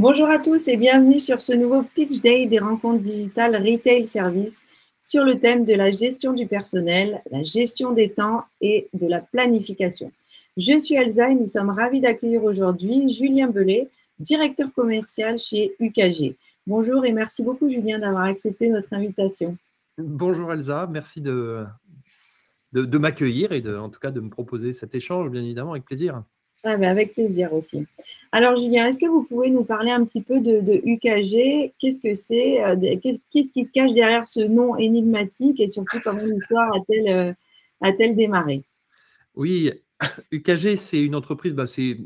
Bonjour à tous et bienvenue sur ce nouveau Pitch Day des rencontres digitales Retail Service sur le thème de la gestion du personnel, la gestion des temps et de la planification. Je suis Elsa et nous sommes ravis d'accueillir aujourd'hui Julien Bellet, directeur commercial chez UKG. Bonjour et merci beaucoup Julien d'avoir accepté notre invitation. Bonjour Elsa, merci de m'accueillir et en tout cas de me proposer cet échange, bien évidemment, avec plaisir. Ah ben avec plaisir aussi. Alors Julien, est-ce que vous pouvez nous parler un petit peu de UKG? Qu'est-ce que c'est? Qu'est-ce qui se cache derrière ce nom énigmatique et surtout comment l'histoire a-t-elle démarré? Oui, UKG, c'est une entreprise,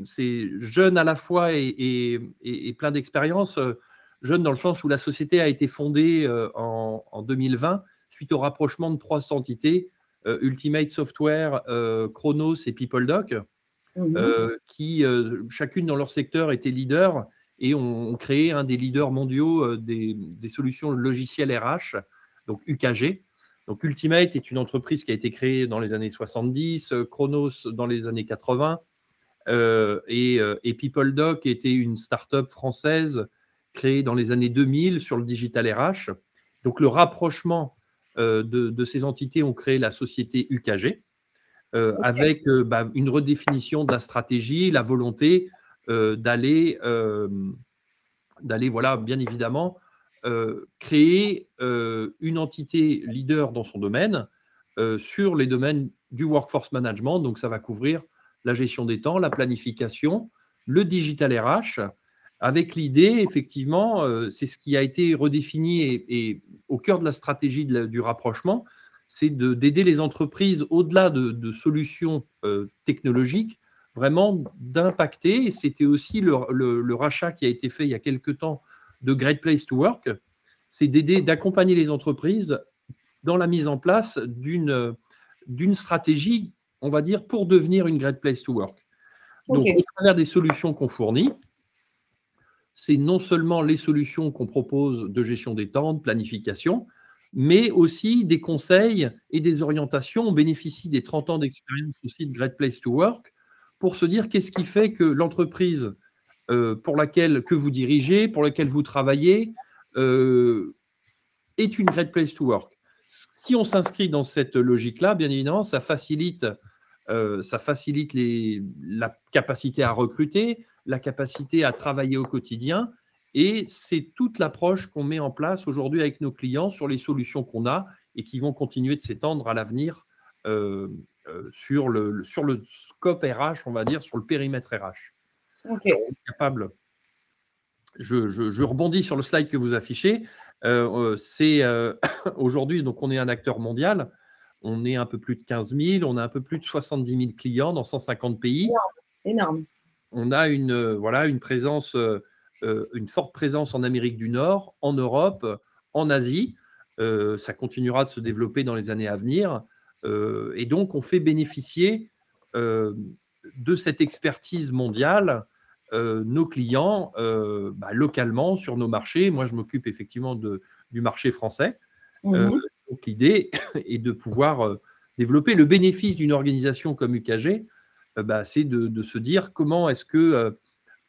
c'est jeune à la fois et plein d'expérience. Jeune dans le sens où la société a été fondée en 2020 suite au rapprochement de trois entités, Ultimate Software, Chronos et PeopleDoc. Qui, chacune dans leur secteur, étaient leaders et ont créé un des leaders mondiaux des solutions logicielles RH, donc UKG. Donc Ultimate est une entreprise qui a été créée dans les années 70, Chronos dans les années 80, et PeopleDoc était une start-up française créée dans les années 2000 sur le digital RH. Donc le rapprochement de ces entités ont créé la société UKG. Avec une redéfinition de la stratégie, la volonté d'aller, voilà, bien évidemment, créer une entité leader dans son domaine sur les domaines du workforce management. Donc, ça va couvrir la gestion des temps, la planification, le digital RH, avec l'idée, effectivement, c'est ce qui a été redéfini et au cœur de la stratégie du rapprochement, c'est d'aider les entreprises, au-delà de solutions technologiques, vraiment d'impacter. Et c'était aussi le rachat qui a été fait il y a quelques temps de Great Place to Work, c'est d'accompagner les entreprises dans la mise en place d'une stratégie, on va dire, pour devenir une Great Place to Work. Donc, au travers des solutions qu'on fournit, c'est non seulement les solutions qu'on propose de gestion des temps, de planification, mais aussi des conseils et des orientations. On bénéficie des 30 ans d'expérience aussi de Great Place to Work pour se dire qu'est-ce qui fait que l'entreprise que vous dirigez, pour laquelle vous travaillez, est une Great Place to Work. Si on s'inscrit dans cette logique-là, bien évidemment, ça facilite la capacité à recruter, la capacité à travailler au quotidien. Et c'est toute l'approche qu'on met en place aujourd'hui avec nos clients sur les solutions qu'on a et qui vont continuer de s'étendre à l'avenir sur le scope RH, on va dire, sur le périmètre RH. Ok. Alors, on est capable. Je rebondis sur le slide que vous affichez. Aujourd'hui, donc on est un acteur mondial. On est un peu plus de 15 000, on a un peu plus de 70 000 clients dans 150 pays. Wow, énorme. On a une présence, une forte présence en Amérique du Nord, en Europe, en Asie. Ça continuera de se développer dans les années à venir. Et donc, on fait bénéficier de cette expertise mondiale nos clients localement sur nos marchés. Moi, je m'occupe effectivement du marché français. Donc, l'idée est de pouvoir développer le bénéfice d'une organisation comme UKG, c'est de se dire comment est-ce que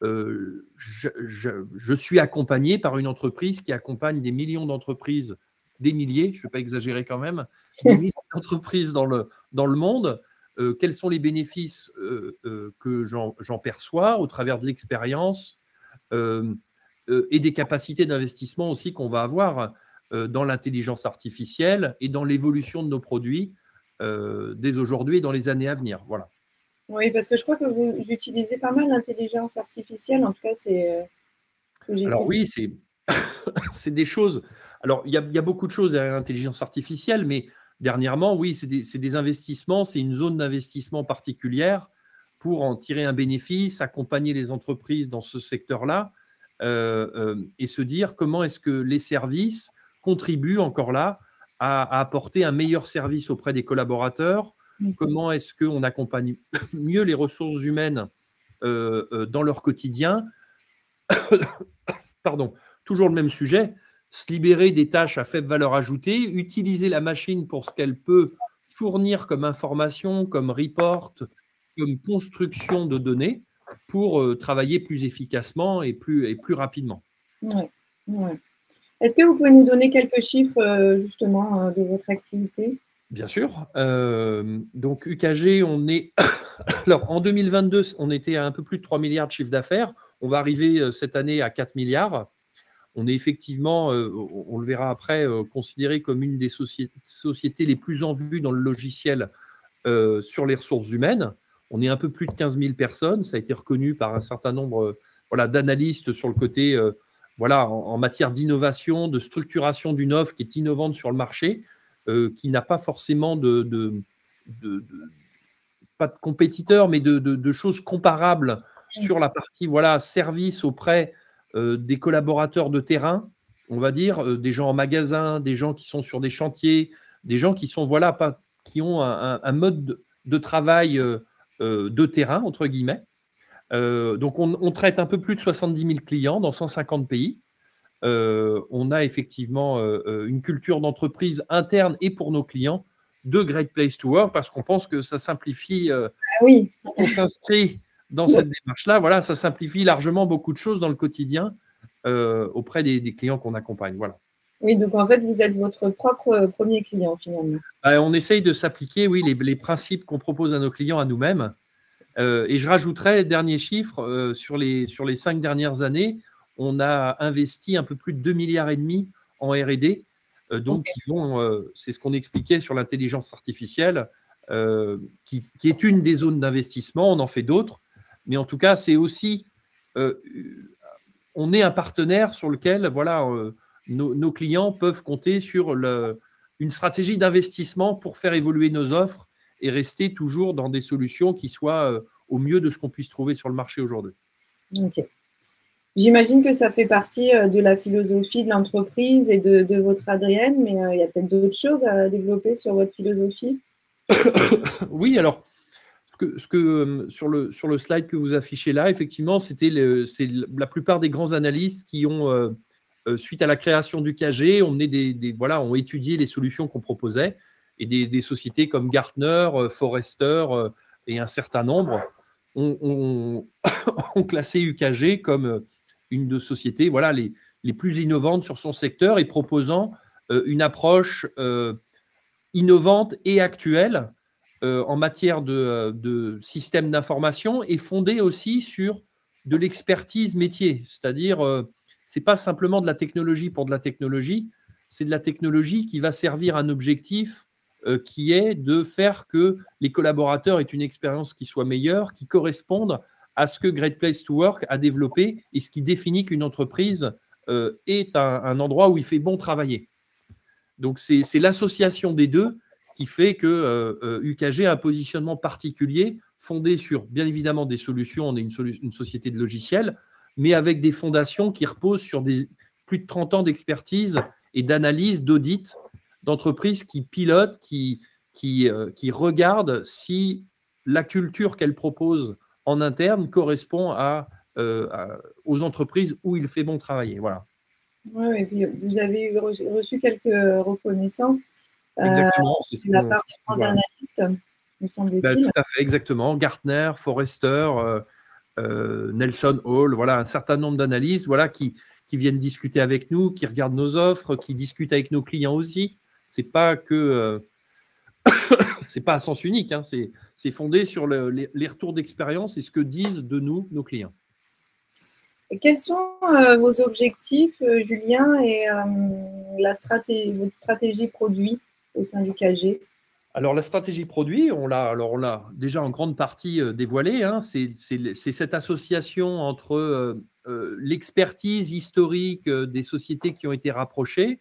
je suis accompagné par une entreprise qui accompagne des millions d'entreprises, des milliers, je ne vais pas exagérer quand même, des milliers d'entreprises dans le monde. Quels sont les bénéfices que j'en perçois au travers de l'expérience et des capacités d'investissement aussi qu'on va avoir dans l'intelligence artificielle et dans l'évolution de nos produits dès aujourd'hui et dans les années à venir. Voilà. Oui, parce que je crois que vous utilisez pas mal l'intelligence artificielle. En tout cas, c'est ce que j'ai vu. Alors oui, c'est des choses. Alors, il y a beaucoup de choses derrière l'intelligence artificielle, mais dernièrement, oui, c'est des investissements, c'est une zone d'investissement particulière pour en tirer un bénéfice, accompagner les entreprises dans ce secteur-là et se dire comment est-ce que les services contribuent encore là à apporter un meilleur service auprès des collaborateurs, comment est-ce qu'on accompagne mieux les ressources humaines dans leur quotidien. Pardon, toujours le même sujet, se libérer des tâches à faible valeur ajoutée, utiliser la machine pour ce qu'elle peut fournir comme information, comme report, comme construction de données, pour travailler plus efficacement et plus rapidement. Ouais, ouais. Est-ce que vous pouvez nous donner quelques chiffres justement de votre activité? Bien sûr. Donc UKG, on est alors en 2022, on était à un peu plus de 3 milliards de chiffre d'affaires. On va arriver cette année à 4 milliards. On est effectivement, on le verra après, considéré comme une des sociétés les plus en vue dans le logiciel sur les ressources humaines. On est un peu plus de 15 000 personnes. Ça a été reconnu par un certain nombre voilà, d'analystes sur le côté voilà, en matière d'innovation, de structuration d'une offre qui est innovante sur le marché, qui n'a pas forcément pas de compétiteurs, mais de choses comparables sur la partie voilà, service auprès des collaborateurs de terrain, on va dire, des gens en magasin, des gens qui sont sur des chantiers, des gens qui sont voilà, pas, qui ont un mode de travail de terrain, entre guillemets. Donc, on traite un peu plus de 70 000 clients dans 150 pays. On a effectivement une culture d'entreprise interne et pour nos clients de Great Place to Work parce qu'on pense que ça simplifie, Oui. quand on s'inscrit dans cette démarche-là, voilà, ça simplifie largement beaucoup de choses dans le quotidien auprès des clients qu'on accompagne. Voilà. Oui, donc en fait, vous êtes votre propre premier client finalement. On essaye de s'appliquer, oui, les principes qu'on propose à nos clients à nous-mêmes. Et je rajouterai, dernier chiffre, sur les 5 dernières années, on a investi un peu plus de 2,5 milliards en R&D. Donc, c'est ce qu'on expliquait sur l'intelligence artificielle, qui est une des zones d'investissement. On en fait d'autres. Mais en tout cas, c'est aussi, on est un partenaire sur lequel voilà, nos clients peuvent compter sur une stratégie d'investissement pour faire évoluer nos offres et rester toujours dans des solutions qui soient au mieux de ce qu'on puisse trouver sur le marché aujourd'hui. Ok. J'imagine que ça fait partie de la philosophie de l'entreprise et de votre ADN, mais il y a peut-être d'autres choses à développer sur votre philosophie. Oui, alors, sur le slide que vous affichez là, effectivement, c'est la plupart des grands analystes qui ont, suite à la création du KG, ont étudié les solutions qu'on proposait et des sociétés comme Gartner, Forrester et un certain nombre ont classé UKG comme une de sociétés voilà, les plus innovantes sur son secteur et proposant une approche innovante et actuelle en matière de système d'information et fondée aussi sur de l'expertise métier. C'est-à-dire, ce n'est pas simplement de la technologie pour de la technologie, c'est de la technologie qui va servir un objectif qui est de faire que les collaborateurs aient une expérience qui soit meilleure, qui corresponde à ce que Great Place to Work a développé et ce qui définit qu'une entreprise est un endroit où il fait bon travailler. Donc, c'est l'association des deux qui fait que UKG a un positionnement particulier fondé sur, bien évidemment, des solutions. On est une société de logiciels, mais avec des fondations qui reposent sur plus de 30 ans d'expertise et d'analyse, d'audit d'entreprises qui pilotent, qui regardent si la culture qu'elles proposent en interne correspond aux entreprises où il fait bon travailler. Voilà. Oui, et puis vous avez reçu quelques reconnaissances Exactement, de la part des grands analystes, me semble-t-il. Tout à fait, exactement. Gartner, Forrester, Nelson Hall, voilà, un certain nombre d'analystes voilà, qui viennent discuter avec nous, qui regardent nos offres, qui discutent avec nos clients aussi. C'est pas que c'est pas à sens unique, hein, c'est fondé sur les retours d'expérience et ce que disent de nous nos clients. Et quels sont vos objectifs, Julien, et votre stratégie produit au sein du KG? Alors, la stratégie produit, on l'a déjà en grande partie dévoilée. Hein, c'est cette association entre l'expertise historique des sociétés qui ont été rapprochées,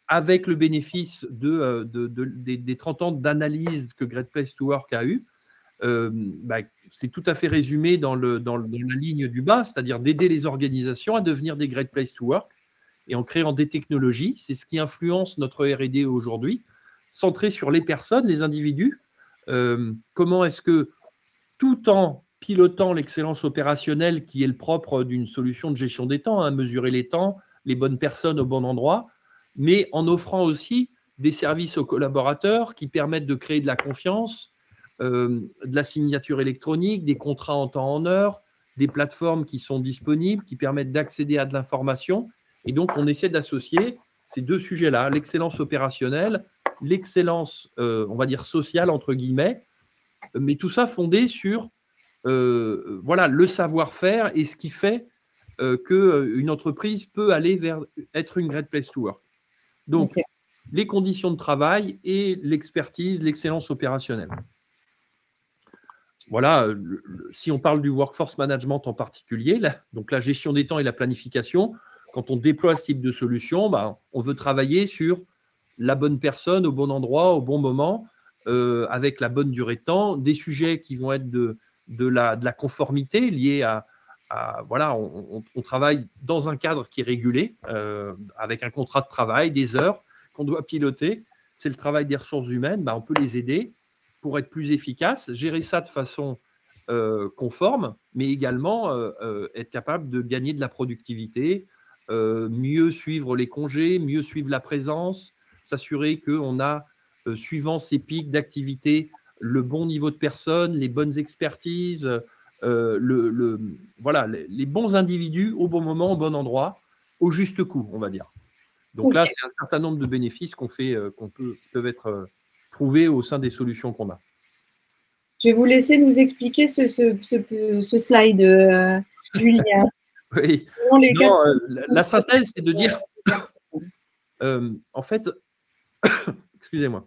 avec le bénéfice des 30 ans d'analyse que Great Place to Work a eu. C'est tout à fait résumé dans la ligne du bas, c'est-à-dire d'aider les organisations à devenir des Great Place to Work et en créant des technologies. C'est ce qui influence notre R&D aujourd'hui, centré sur les personnes, les individus. Comment est-ce que, tout en pilotant l'excellence opérationnelle qui est le propre d'une solution de gestion des temps, hein, mesurer les temps, les bonnes personnes au bon endroit, mais en offrant aussi des services aux collaborateurs qui permettent de créer de la confiance, de la signature électronique, des contrats en temps en heure, des plateformes qui sont disponibles, qui permettent d'accéder à de l'information. Et donc, on essaie d'associer ces deux sujets-là, l'excellence opérationnelle, l'excellence, on va dire, sociale, entre guillemets, mais tout ça fondé sur voilà, le savoir-faire et ce qui fait qu'une entreprise peut aller vers être une great place to work. Donc, Ok. les conditions de travail et l'expertise, l'excellence opérationnelle. Voilà, si on parle du workforce management en particulier, donc la gestion des temps et la planification, quand on déploie ce type de solution, on veut travailler sur la bonne personne au bon endroit, au bon moment, avec la bonne durée de temps, des sujets qui vont être de la conformité liée à voilà, on travaille dans un cadre qui est régulé, avec un contrat de travail, des heures qu'on doit piloter. C'est le travail des ressources humaines, on peut les aider pour être plus efficace, gérer ça de façon conforme, mais également être capable de gagner de la productivité, mieux suivre les congés, mieux suivre la présence, s'assurer qu'on a, suivant ces pics d'activité, le bon niveau de personnes, les bonnes expertises, voilà, les bons individus au bon moment, au bon endroit, au juste coût, on va dire. Donc Ok. là, c'est un certain nombre de bénéfices qui peuvent être trouvés au sein des solutions qu'on a. Je vais vous laisser nous expliquer ce slide, Julien. Oui. Les Non, la synthèse, c'est de dire, en fait, excusez-moi,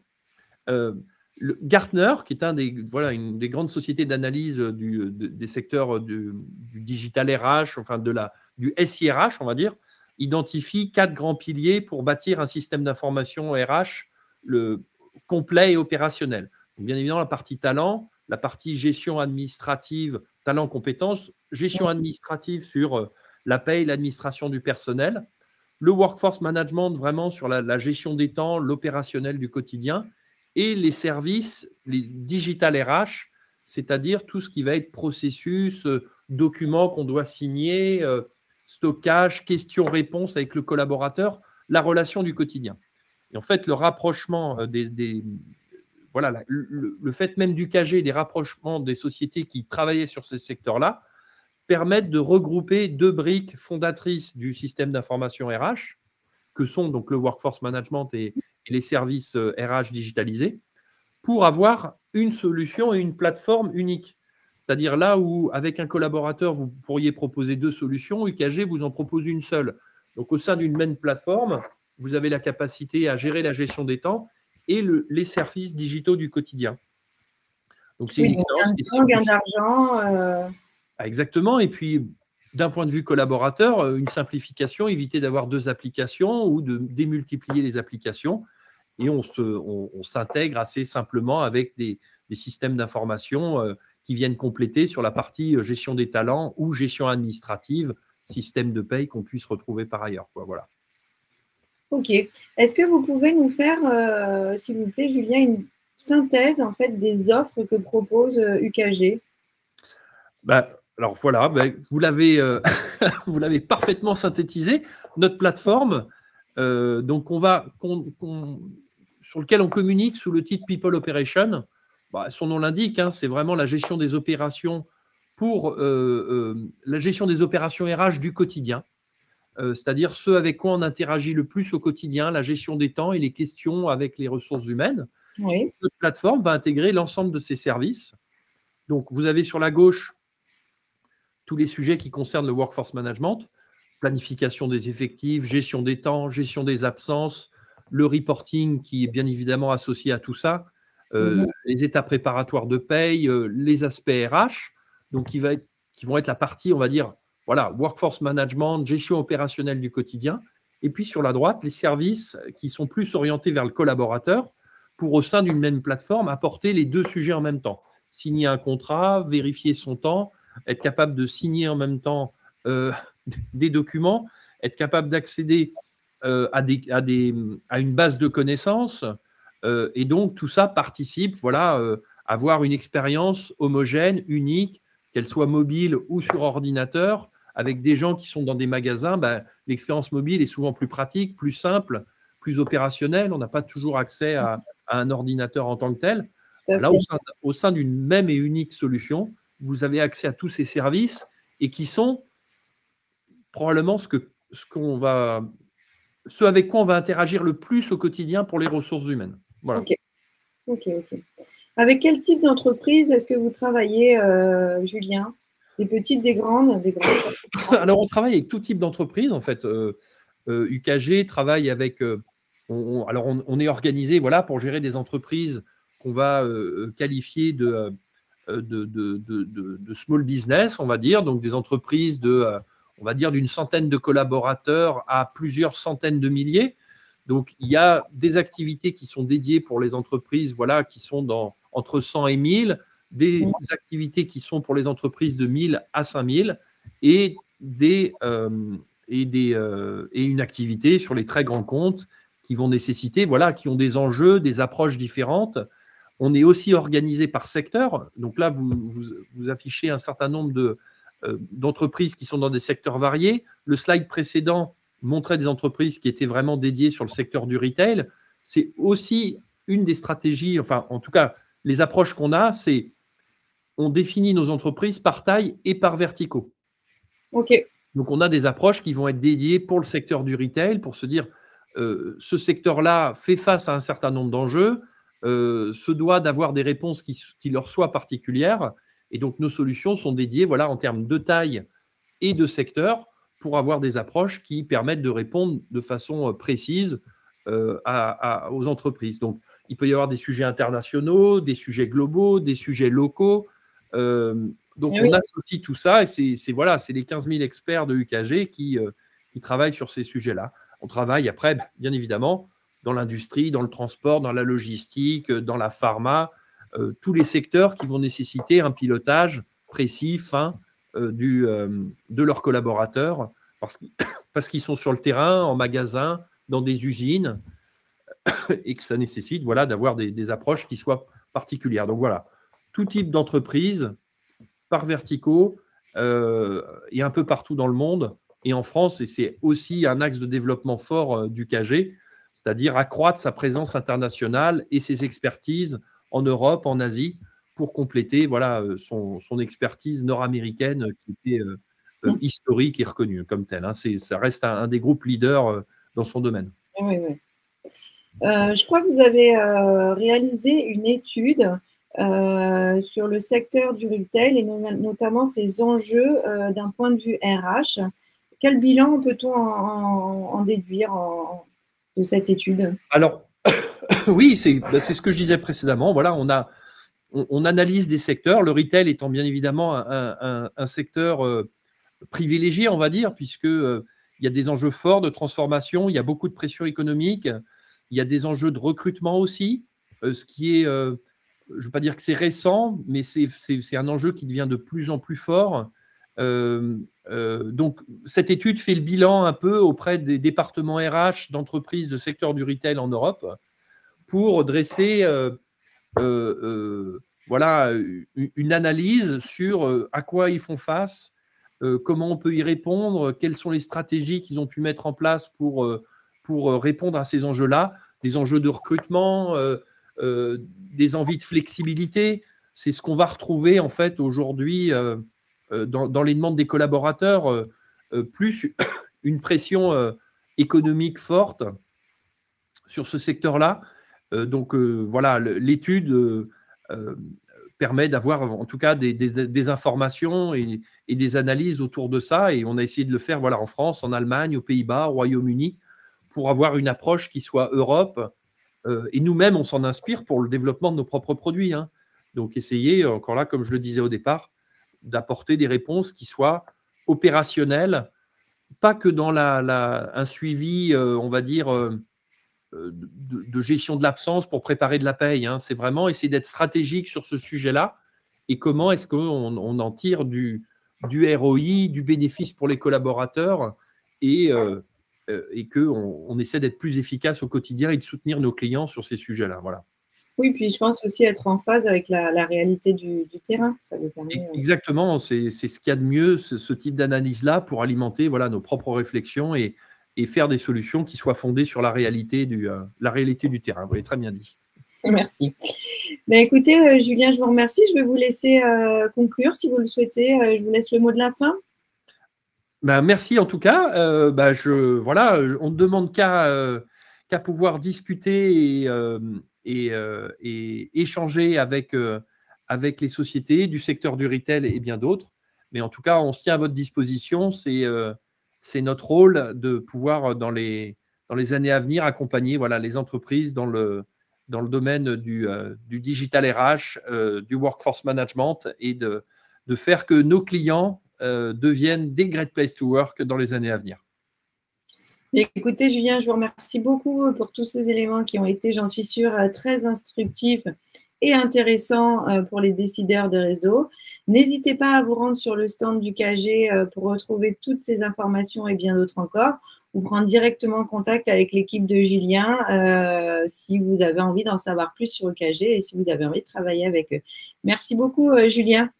Gartner, qui est une des grandes sociétés d'analyse des secteurs du digital RH, enfin du SIRH, on va dire, identifie 4 grands piliers pour bâtir un système d'information RH complet et opérationnel. Donc, bien évidemment, la partie talent, la partie gestion administrative, talent, compétences, gestion administrative sur la paye, l'administration du personnel, le workforce management vraiment sur la gestion des temps, l'opérationnel du quotidien, et les services, les digital RH, c'est-à-dire tout ce qui va être processus, documents qu'on doit signer, stockage, questions-réponses avec le collaborateur, la relation du quotidien. Et en fait, le rapprochement voilà, le fait même du KG, des rapprochements des sociétés qui travaillaient sur ces secteurs-là, permettent de regrouper 2 briques fondatrices du système d'information RH, que sont donc le workforce management et les services RH digitalisés, pour avoir une solution et une plateforme unique. C'est-à-dire là où, avec un collaborateur, vous pourriez proposer 2 solutions, UKG vous en propose une seule. Donc, au sein d'une même plateforme, vous avez la capacité à gérer la gestion des temps et les services digitaux du quotidien. Donc, c'est une expérience qui est gain d'argent. Exactement. Et puis, d'un point de vue collaborateur, une simplification, éviter d'avoir 2 applications ou de démultiplier les applications. Et on s'intègre assez simplement avec des systèmes d'information qui viennent compléter sur la partie gestion des talents ou gestion administrative, système de paye qu'on puisse retrouver par ailleurs. Voilà. Ok. Est-ce que vous pouvez nous faire, s'il vous plaît, Julien, une synthèse en fait des offres que propose UKG? Alors voilà, vous l'avez vous l'avez parfaitement synthétisé. Notre plateforme, donc sur lequel on communique sous le titre People Operation. Son nom l'indique, c'est vraiment la gestion des opérations pour la gestion des opérations RH du quotidien, c'est-à-dire ce avec quoi on interagit le plus au quotidien, la gestion des temps et les questions avec les ressources humaines. Oui. Notre plateforme va intégrer l'ensemble de ces services. Donc, vous avez sur la gauche tous les sujets qui concernent le workforce management, planification des effectifs, gestion des temps, gestion des absences, le reporting qui est bien évidemment associé à tout ça, les étapes préparatoires de paye, les aspects RH, donc qui vont être la partie, on va dire, voilà, workforce management, gestion opérationnelle du quotidien. Et puis sur la droite, les services qui sont plus orientés vers le collaborateur pour, au sein d'une même plateforme, apporter les 2 sujets en même temps. Signer un contrat, vérifier son temps, être capable de signer en même temps des documents, être capable d'accéder à une base de connaissances. Et donc, tout ça participe, avoir une expérience homogène, unique, qu'elle soit mobile ou sur ordinateur, avec des gens qui sont dans des magasins. L'expérience mobile est souvent plus pratique, plus simple, plus opérationnelle. On n'a pas toujours accès à un ordinateur en tant que tel. Là, au sein d'une même et unique solution, vous avez accès à tous ces services et qui sont probablement ce avec quoi on va interagir le plus au quotidien pour les ressources humaines. Voilà. Ok. Avec quel type d'entreprise est-ce que vous travaillez, Julien? Des petites, des grandes, Alors, on travaille avec tout type d'entreprise, en fait. UKG travaille avec… on est organisé pour gérer des entreprises qu'on va qualifier de small business, on va dire, donc des entreprises on va dire, d'une centaine de collaborateurs à plusieurs centaines de milliers. Donc, il y a des activités qui sont dédiées pour les entreprises qui sont entre 100 et 1000, des activités qui sont pour les entreprises de 1000 à 5000 et une activité sur les très grands comptes qui vont nécessiter, qui ont des enjeux, des approches différentes. On est aussi organisé par secteur. Donc là, vous affichez un certain nombre d'entreprises qui sont dans des secteurs variés. Le slide précédent montrait des entreprises qui étaient vraiment dédiées sur le secteur du retail. C'est aussi une des stratégies, enfin, en tout cas, les approches qu'on a, c'est on définit nos entreprises par taille et par verticaux. Ok. Donc, on a des approches qui vont être dédiées pour le secteur du retail, pour se dire ce secteur-là fait face à un certain nombre d'enjeux, se doit d'avoir des réponses qui leur soient particulières. Et donc, nos solutions sont dédiées en termes de taille et de secteur pour avoir des approches qui permettent de répondre de façon précise aux entreprises. Donc, il peut y avoir des sujets internationaux, des sujets globaux, des sujets locaux. Donc, on associe tout ça et c'est les 15 000 experts de UKG qui travaillent sur ces sujets-là. On travaille après, bien évidemment, dans l'industrie, dans le transport, dans la logistique, dans la pharma, tous les secteurs qui vont nécessiter un pilotage précis, fin de leurs collaborateurs parce qu'ils sont sur le terrain, en magasin, dans des usines et que ça nécessite d'avoir des approches qui soient particulières. Donc voilà, tout type d'entreprise par verticaux et un peu partout dans le monde et en France, et c'est aussi un axe de développement fort du KG, c'est-à-dire accroître sa présence internationale et ses expertises en Europe, en Asie, pour compléter son expertise nord-américaine qui était historique et reconnue comme telle. Hein. Ça reste un des groupes leaders dans son domaine. Oui. Je crois que vous avez réalisé une étude sur le secteur du retail et notamment ses enjeux d'un point de vue RH. Quel bilan peut-on en déduire de cette étude? Alors, oui, c'est ce que je disais précédemment. On analyse des secteurs, le retail étant bien évidemment un secteur privilégié, on va dire, puisqu'il y a des enjeux forts de transformation, il y a beaucoup de pression économique, il y a des enjeux de recrutement aussi, ce qui est, je ne veux pas dire que c'est récent, mais c'est un enjeu qui devient de plus en plus fort. Donc, cette étude fait le bilan un peu auprès des départements RH d'entreprises de secteur du retail en Europe pour dresser une analyse sur à quoi ils font face, comment on peut y répondre, quelles sont les stratégies qu'ils ont pu mettre en place pour répondre à ces enjeux-là, des enjeux de recrutement, des envies de flexibilité. C'est ce qu'on va retrouver en fait aujourd'hui dans les demandes des collaborateurs, plus une pression économique forte sur ce secteur-là. Donc l'étude permet d'avoir en tout cas des informations et des analyses autour de ça. Et on a essayé de le faire en France, en Allemagne, aux Pays-Bas, au Royaume-Uni, pour avoir une approche qui soit Europe. Et nous-mêmes, on s'en inspire pour le développement de nos propres produits. Hein. Donc essayer, encore là, comme je le disais au départ, d'apporter des réponses qui soient opérationnelles, pas que dans un suivi, on va dire, de gestion de l'absence pour préparer de la paye. Hein. C'est vraiment essayer d'être stratégique sur ce sujet-là et comment est-ce qu'on en tire du ROI, du bénéfice pour les collaborateurs et qu'on essaie d'être plus efficace au quotidien et de soutenir nos clients sur ces sujets-là. Voilà. Oui, puis je pense aussi être en phase avec la réalité du terrain. Ça vous permet, Exactement, c'est ce qu'il y a de mieux, ce type d'analyse-là pour alimenter nos propres réflexions et faire des solutions qui soient fondées sur la réalité du terrain. Vous l'avez très bien dit. Merci. Ben, écoutez, Julien, je vous remercie. Je vais vous laisser conclure si vous le souhaitez. Je vous laisse le mot de la fin. Ben, merci en tout cas. Voilà, on ne demande qu'à pouvoir discuter et échanger avec les sociétés du secteur du retail et bien d'autres. Mais en tout cas, on se tient à votre disposition. C'est notre rôle de pouvoir, dans les années à venir, accompagner voilà, les entreprises dans le domaine du digital RH, du workforce management et de faire que nos clients deviennent des great place to work dans les années à venir. Écoutez, Julien, je vous remercie beaucoup pour tous ces éléments qui ont été, j'en suis sûre, très instructifs et intéressants pour les décideurs de réseau. N'hésitez pas à vous rendre sur le stand du KG pour retrouver toutes ces informations et bien d'autres encore, ou prendre directement contact avec l'équipe de Julien si vous avez envie d'en savoir plus sur le KG et si vous avez envie de travailler avec eux. Merci beaucoup, Julien.